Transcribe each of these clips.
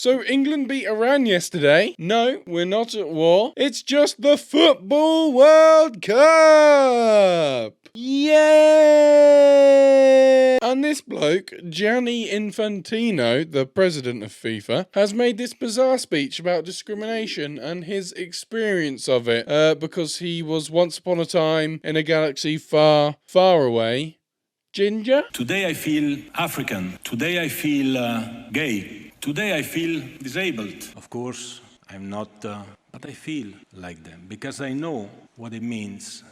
So England beat Iran yesterday. No, we're not at war. It's just the Football World Cup. Yay! And this bloke, Gianni Infantino, the president of FIFA, has made this bizarre speech about discrimination and his experience of it, because he was once upon a time in a galaxy far, far away. Ginger? Today I feel African. Today I feel gay. Today I feel disabled. Of course, I'm not, but I feel like them because I know what it means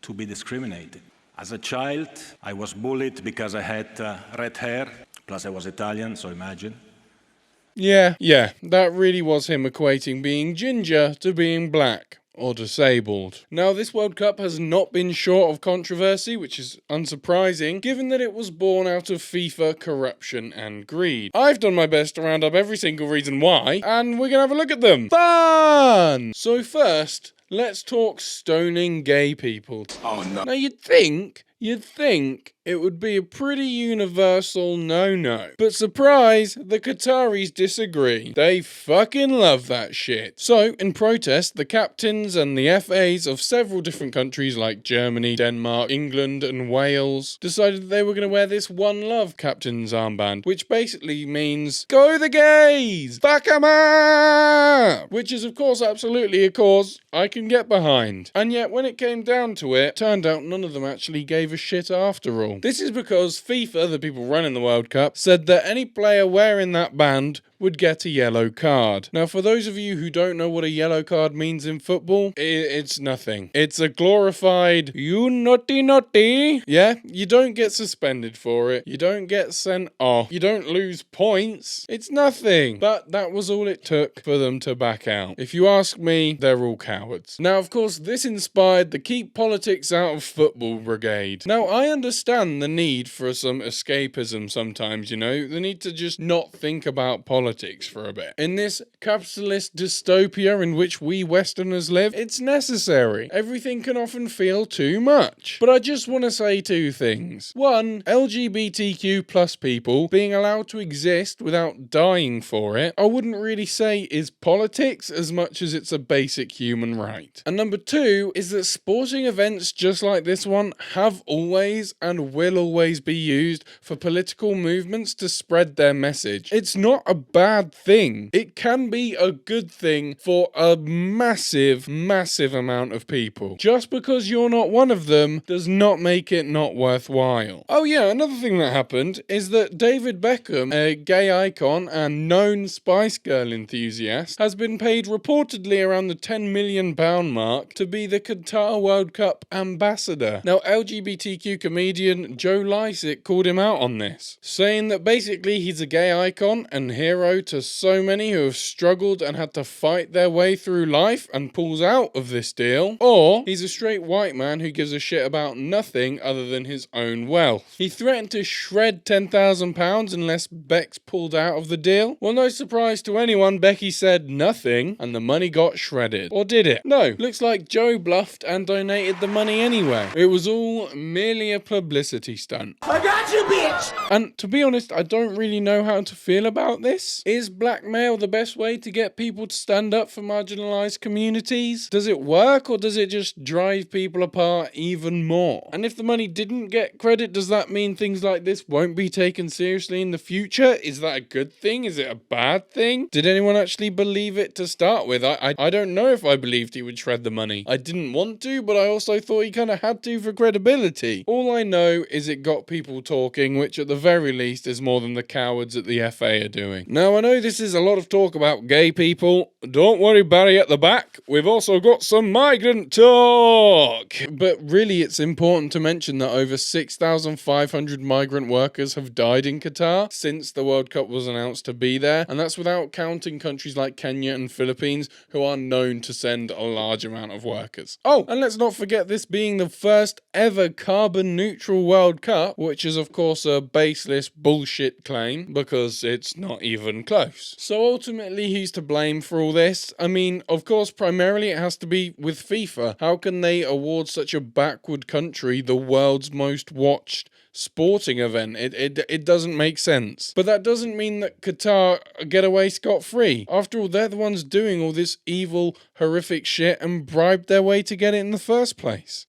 to be discriminated. As a child, I was bullied because I had red hair, plus I was Italian, so imagine. Yeah, that really was him equating being ginger to being black. Or disabled. Now, this World Cup has not been short of controversy, which is unsurprising, given that it was born out of FIFA corruption and greed. I've done my best to round up every single reason why, and we're gonna have a look at them. Fun! So first, let's talk stoning gay people. Oh no. Now, you'd think it would be a pretty universal no-no. But surprise, the Qataris disagree. They fucking love that shit. So, in protest, the captains and the FAs of several different countries like Germany, Denmark, England, and Wales decided that they were going to wear this One Love captain's armband, which basically means, go the gays! Fuck 'em up! Which is, of course, absolutely a cause I can get behind. And yet, when it came down to it, turned out none of them actually gave a shit after all. This is because FIFA, the people running the World Cup, said that any player wearing that band would get a yellow card. Now, for those of you who don't know what a yellow card means in football, it's nothing. It's a glorified, you naughty. Yeah, you don't get suspended for it. You don't get sent off. You don't lose points. It's nothing. But that was all it took for them to back out. If you ask me, they're all cowards. Now, of course, this inspired the Keep Politics Out of Football Brigade. Now, I understand the need for some escapism sometimes, the need to just not think about politics for a bit. In this capitalist dystopia in which we Westerners live, it's necessary. Everything can often feel too much. But I just want to say two things. One, LGBTQ plus people being allowed to exist without dying for it, I wouldn't really say is politics as much as it's a basic human right. And number two is that sporting events just like this one have always and will always be used for political movements to spread their message. It's not a bad thing. It can be a good thing for a massive amount of people. Just because you're not one of them does not make it not worthwhile. Oh yeah, another thing that happened is that David Beckham, a gay icon and known Spice Girl enthusiast, has been paid reportedly around the £10 million mark to be the Qatar World Cup ambassador. Now, LGBTQ comedian Joe Lycett called him out on this, saying that basically he's a gay icon and hero to so many who have struggled and had to fight their way through life and pulls out of this deal, or he's a straight white man who gives a shit about nothing other than his own wealth. He threatened to shred £10,000 unless Bex pulled out of the deal. Well, no surprise to anyone, Becky said nothing and the money got shredded. Or did it? No, looks like Joe bluffed and donated the money anyway. It was all merely a publicity stunt. I got you, bitch! And to be honest, I don't really know how to feel about this. Is blackmail the best way to get people to stand up for marginalized communities? Does it work, or does it just drive people apart even more? And if the money didn't get credit, does that mean things like this won't be taken seriously in the future? Is that a good thing? Is it a bad thing? Did anyone actually believe it to start with? I don't know if I believed he would shred the money. I didn't want to, but I also thought he kind of had to for credibility. All I know is it got people talking, which at the very least is more than the cowards at the FA are doing. Now, I know this is a lot of talk about gay people. Don't worry, Barry at the back. We've also got some migrant talk. But really, it's important to mention that over 6,500 migrant workers have died in Qatar since the World Cup was announced to be there. And that's without counting countries like Kenya and Philippines, who are known to send a large amount of workers. Oh, and let's not forget this being the first ever carbon neutral World Cup, which is of course a baseless bullshit claim because it's not even close. So ultimately, who's to blame for all this? I mean, of course, primarily it has to be with FIFA. How can they award such a backward country the world's most watched sporting event. It doesn't make sense. But that doesn't mean that Qatar get away scot-free. After all, they're the ones doing all this evil, horrific shit and bribed their way to get it in the first place.